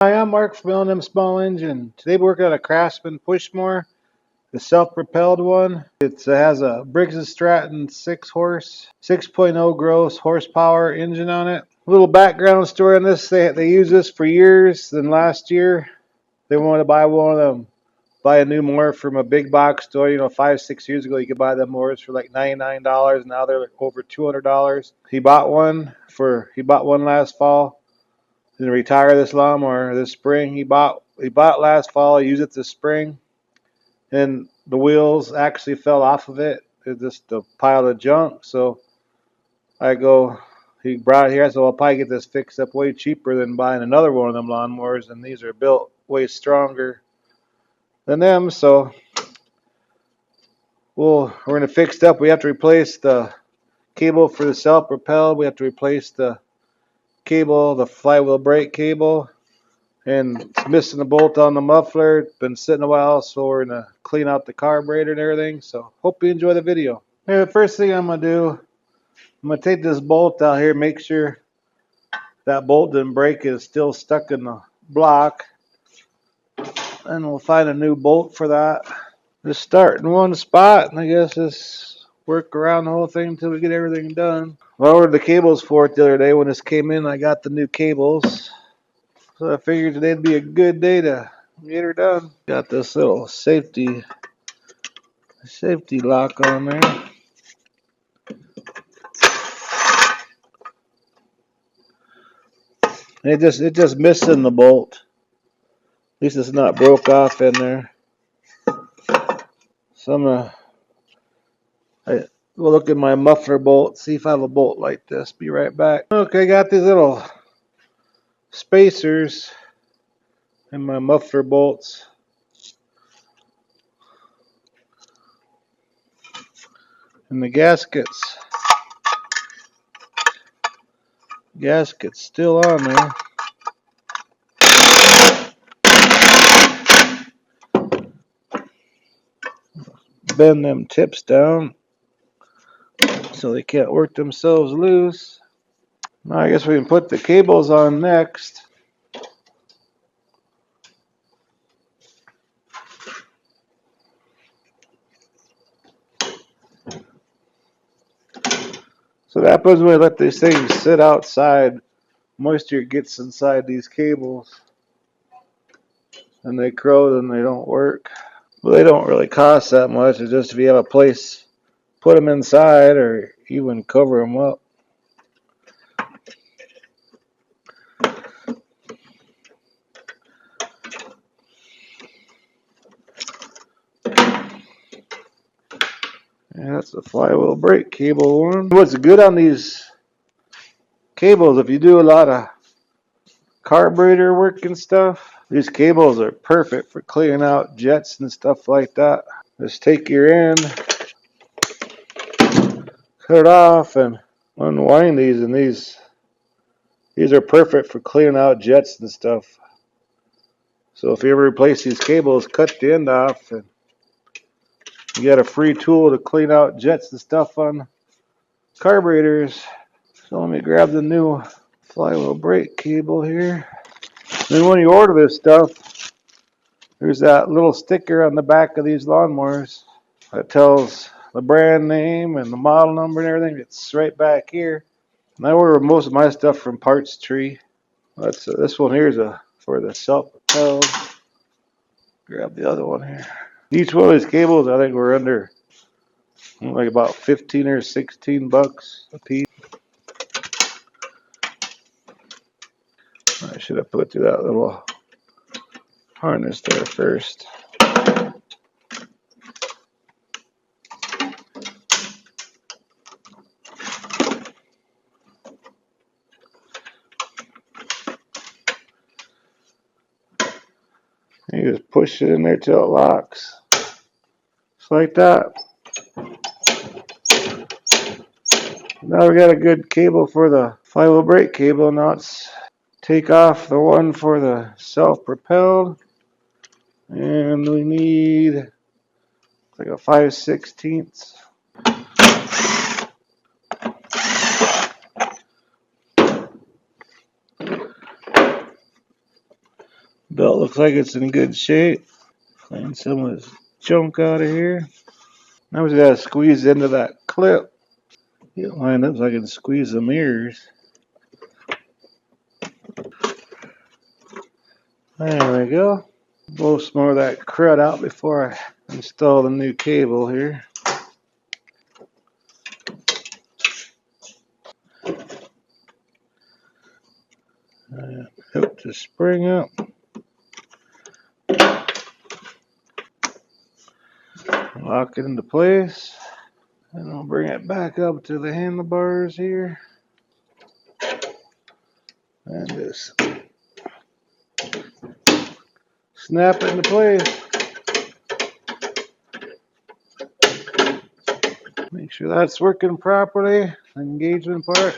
Hi, I'm Mark from L&M Small Engine. Today we're working on a Craftsman push mower, the self-propelled one. It has a Briggs & Stratton 6.0 gross horsepower engine on it. A little background story on this: they used this for years. Then last year they wanted to buy one of them, buy a new mower from a big box store. 5, 6 years ago you could buy them mowers for like $99. Now they're like over $200. He bought one last fall. Didn't retire this lawnmower this spring. He bought last fall. He used it this spring, and the wheels actually fell off of it. It's just a pile of junk. So he brought it here. I said, well, I'll probably get this fixed up way cheaper than buying another one of them lawnmowers, and these are built way stronger than them. So we're gonna fix it up. We have to replace the cable for the self-propelled. We have to replace the cable, the flywheel brake cable. And it's missing the bolt on the muffler. It's been sitting a while, so we're going to clean out the carburetor and everything. So hope you enjoy the video. Hey, the first thing I'm going to do, I'm going to take this bolt out here, make sure that bolt didn't break, is still stuck in the block. And we'll find a new bolt for that. Just start in one spot, and I guess just work around the whole thing until we get everything done. I ordered the cables for it the other day. When this came in, I got the new cables. So I figured today'd be a good day to get her done. Got this little safety lock on there. It just missing the bolt. At least it's not broke off in there. So we'll look at my muffler bolt, see if I have a bolt like this. Be right back. Okay, got these little spacers in my muffler bolts. And the gasket's still on there. Bend them tips down so they can't work themselves loose. Now I guess we can put the cables on next. So that happens when we let these things sit outside. Moisture gets inside these cables and they corrode and they don't work. Well, they don't really cost that much. It's just if you have a place, put them inside or even cover them up. And that's the flywheel brake cable one. What's good on these cables, if you do a lot of carburetor work and stuff, these cables are perfect for clearing out jets and stuff like that. Just take your end, cut it off, and unwind these, and these are perfect for clearing out jets and stuff. So if you ever replace these cables, cut the end off, and you got a free tool to clean out jets and stuff on carburetors. So let me grab the new flywheel brake cable here. Then when you order this stuff, there's that little sticker on the back of these lawnmowers that tells the brand name and the model number and everything. It's right back here. And I order most of my stuff from Parts Tree. This one here is for the self-propelled. Grab the other one here. Each one of these cables, I think we're under like about 15 or 16 bucks a piece. I should have put through that little harness there first. You just push it in there till it locks. Just like that. Now we got a good cable for the flywheel brake cable. Now let's take off the one for the self-propelled. And we need like a 5/16. Belt looks like it's in good shape. Clean some of this junk out of here. Now we just gotta squeeze into that clip. Get it lined up so I can squeeze the mirrors. There we go. Blow some more of that crud out before I install the new cable here. Hook the spring up. Lock it into place. And I'll bring it back up to the handlebars here. And just snap it into place. Make sure that's working properly. The engagement part.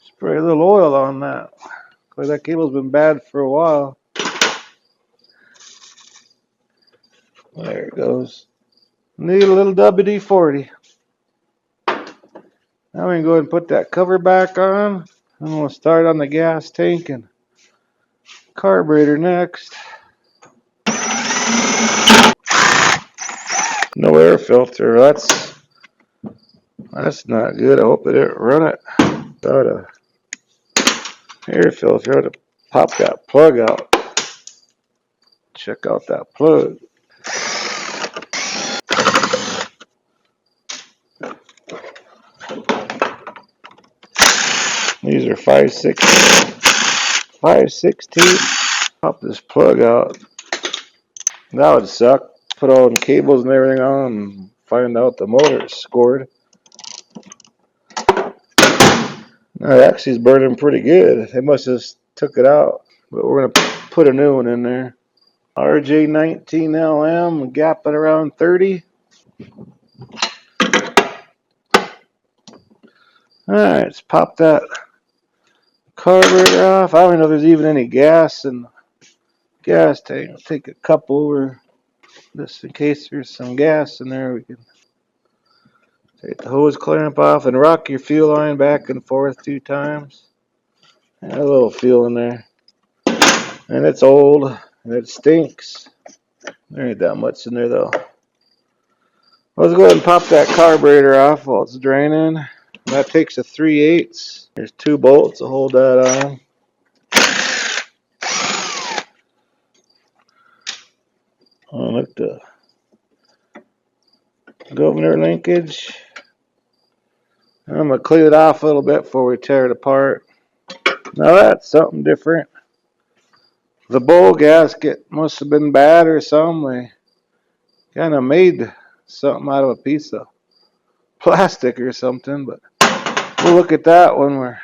Spray a little oil on that. Because that cable's been bad for a while. There it goes. Need a little WD-40. Now we can go ahead and put that cover back on. And we'll start on the gas tank and carburetor next. No air filter. That's not good. I hope it didn't run it without a air filter. I had to pop that plug out. Check out that plug. These are 5/16. Pop this plug out. That would suck. Put all the cables and everything on and find out the motor's scored. No, it actually is burning pretty good. They must have took it out. But we're going to put a new one in there. RJ19LM, gap at around 30. Alright, let's pop that carburetor off. I don't know if there's even any gas in the gas tank. I'll take a cup over just in case there's some gas in there. We can take the hose clamp off and rock your fuel line back and forth 2 times. And a little fuel in there. And it's old and it stinks. There ain't that much in there though. Let's go ahead and pop that carburetor off while it's draining. That takes a 3/8. There's 2 bolts to hold that on. I'll look the governor linkage. I'm going to clean it off a little bit before we tear it apart. Now that's something different. The bowl gasket must have been bad or something. They kind of made something out of a piece of plastic or something, but we'll look at that when we're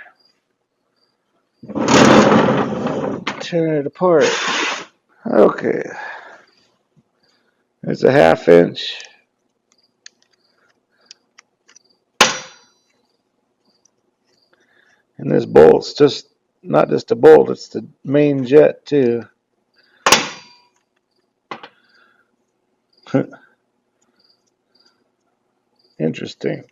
tearing it apart. Okay. There's a 1/2 inch. And this bolt's just not just a bolt, it's the main jet too. Interesting.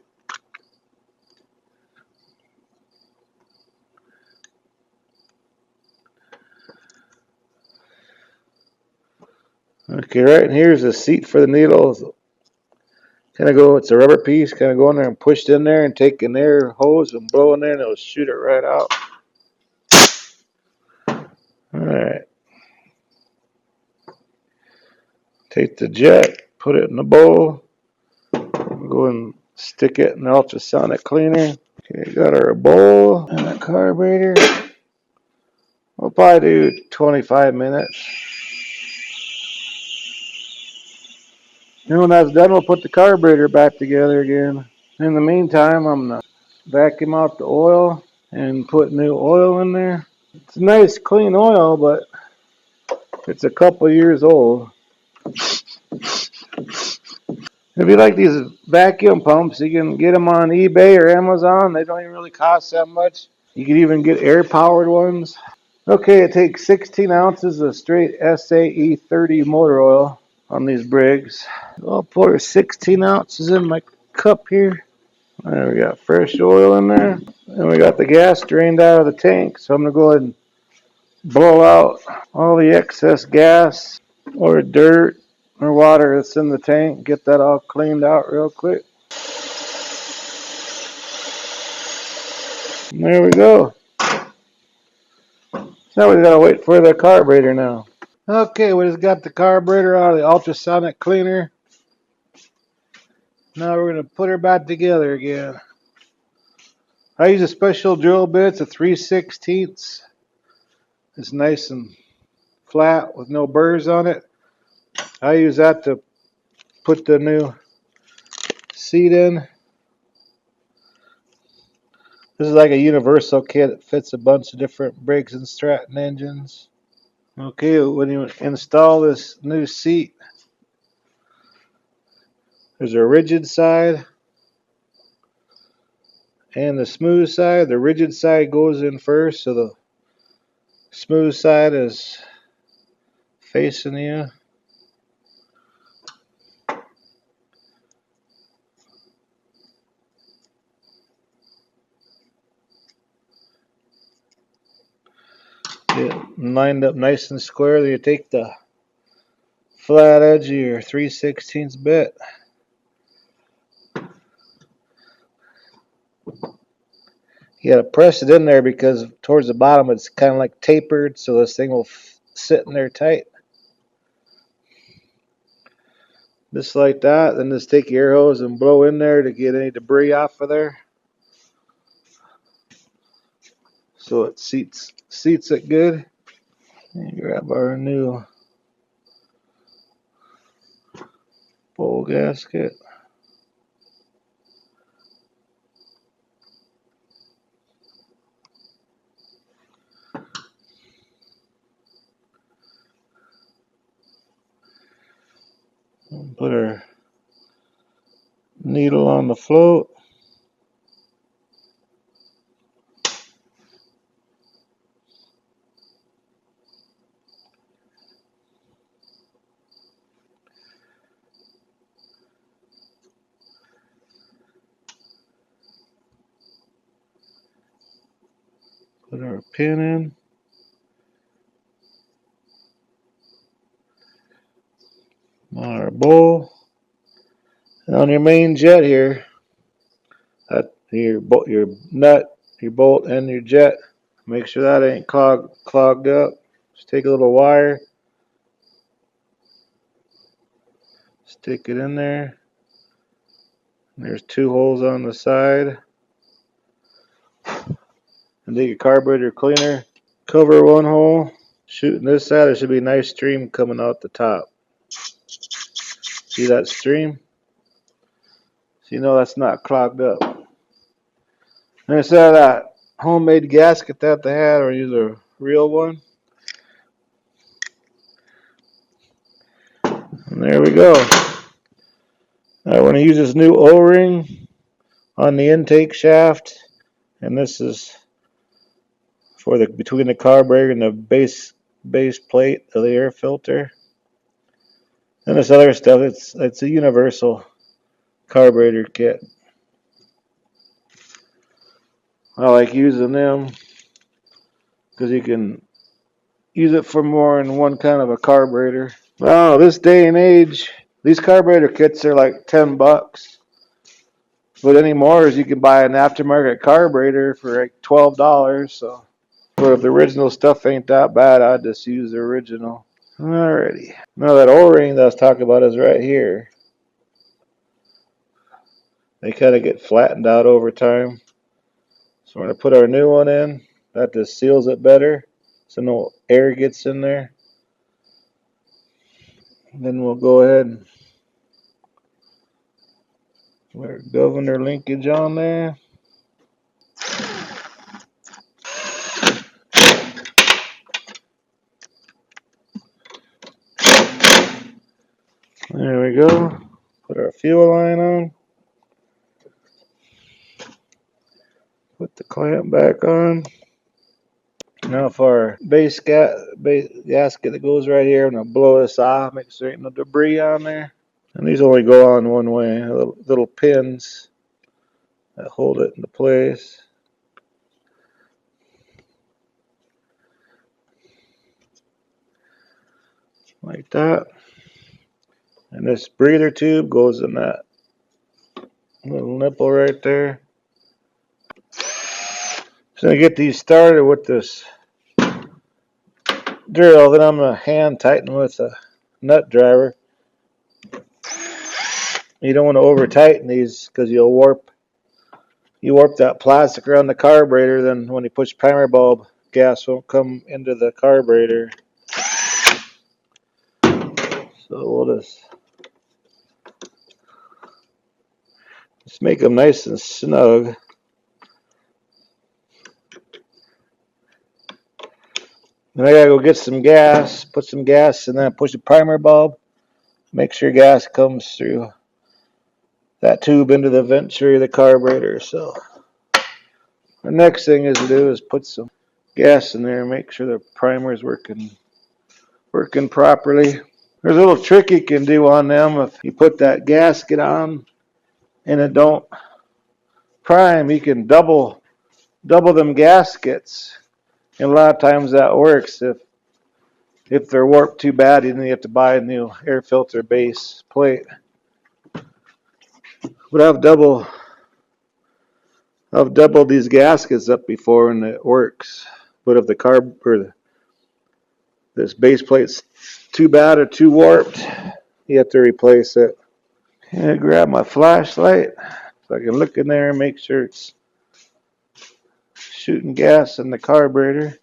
Okay, right, and here's a seat for the needles. Kind of go, it's a rubber piece, kind of go in there and push it in there and take an air hose and blow in there and it'll shoot it right out. Alright. Take the jet, put it in the bowl, go and stick it in the ultrasonic cleaner. Okay, got our bowl and a carburetor. We'll probably do 25 minutes. And when that's done, we'll put the carburetor back together again. In the meantime, I'm going to vacuum out the oil and put new oil in there. It's nice, clean oil, but it's a couple years old. If you like these vacuum pumps, you can get them on eBay or Amazon. They don't even really cost that much. You can even get air-powered ones. Okay, it takes 16 ounces of straight SAE 30 motor oil on these Briggs. I'll pour 16 ounces in my cup here. There we got fresh oil in there. And we got the gas drained out of the tank. So I'm going to go ahead and blow out all the excess gas or dirt or water that's in the tank. Get that all cleaned out real quick. And there we go. Now we gotta wait for the carburetor now. Okay, we just got the carburetor out of the ultrasonic cleaner. Now we're gonna put her back together again. I use a special drill bit. It's a 3/16. It's nice and flat with no burrs on it. I use that to put the new seat in. This is like a universal kit. It fits a bunch of different Briggs and Stratton engines. Okay, when you install this new seat, there's a rigid side and the smooth side. The rigid side goes in first, so the smooth side is facing you. Get lined up nice and square. Then you take the flat edge of your 3/16 bit. You gotta press it in there because towards the bottom it's kind of like tapered, so this thing will sit in there tight. Just like that. Then just take your air hose and blow in there to get any debris off of there. So it seats it good. And grab our new bowl gasket. And put our needle on the float. Put our pin in. On our bowl. And on your main jet here, your nut, your bolt, and your jet. Make sure that ain't clogged up. Just take a little wire, stick it in there. And there's two holes on the side. And take your carburetor cleaner, cover one hole. Shooting this side, there should be a nice stream coming out the top. See that stream? So you know that's not clogged up. And instead of that homemade gasket that they had, or use a real one. And there we go. Now we're going to use this new O-ring on the intake shaft, and this is for the between the carburetor and the base plate of the air filter. And this other stuff, it's a universal carburetor kit. I like using them because you can use it for more than one kind of a carburetor. Well, this day and age, these carburetor kits are like $10. But anymore is you can buy an aftermarket carburetor for like $12. So, but if the original stuff ain't that bad, I'd just use the original. Alrighty. Now that O-ring that I was talking about is right here. They kind of get flattened out over time. So we're going to put our new one in. That just seals it better so no air gets in there. And then we'll go ahead and put our governor linkage on there. There we go. Put our fuel line on. Put the clamp back on. Now for our base gasket that goes right here, I'm going to blow this off, make sure there ain't no debris on there. And these only go on one way, little pins that hold it into place. like that. And this breather tube goes in that little nipple right there. So I get these started with this drill, then I'm going to hand tighten with a nut driver. You don't want to over tighten these because you warp that plastic around the carburetor, then when you push primer bulb, gas won't come into the carburetor. So we'll just make them nice and snug. Then I gotta go get some gas, put some gas, and then push the primer bulb. Make sure gas comes through that tube into the venturi of the carburetor. So the next thing is to do is put some gas in there and make sure the primer is working properly. There's a little trick you can do on them. If you put that gasket on and it don't prime, you can double them gaskets. And a lot of times that works. If they're warped too bad, then you have to buy a new air filter base plate. But I've doubled these gaskets up before and it works. But if this base plate's too bad or too warped, you have to replace it. And I grab my flashlight so I can look in there and make sure it's shooting gas in the carburetor.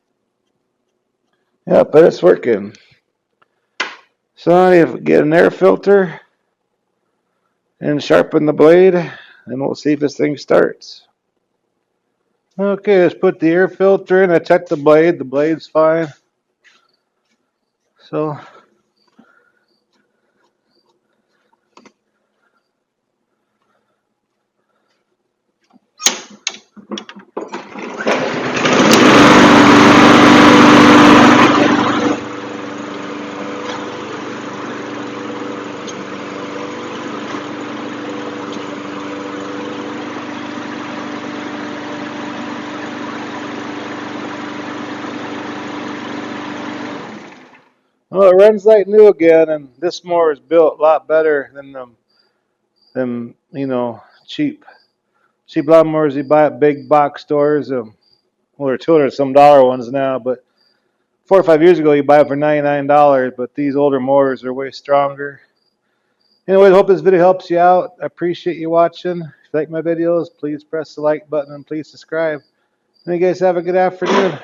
Yep, but it's working. So I get an air filter and sharpen the blade, and we'll see if this thing starts. Okay, let's put the air filter in. I checked the blade. The blade's fine. So well, it runs like new again, and this mower is built a lot better than them cheap lawnmowers you buy at big box stores. Well, they're $200 some ones now, but 4 or 5 years ago you buy it for $99. But these older mowers are way stronger. Anyway, I hope this video helps you out. I appreciate you watching. If you like my videos, please press the like button and please subscribe. And you guys have a good afternoon.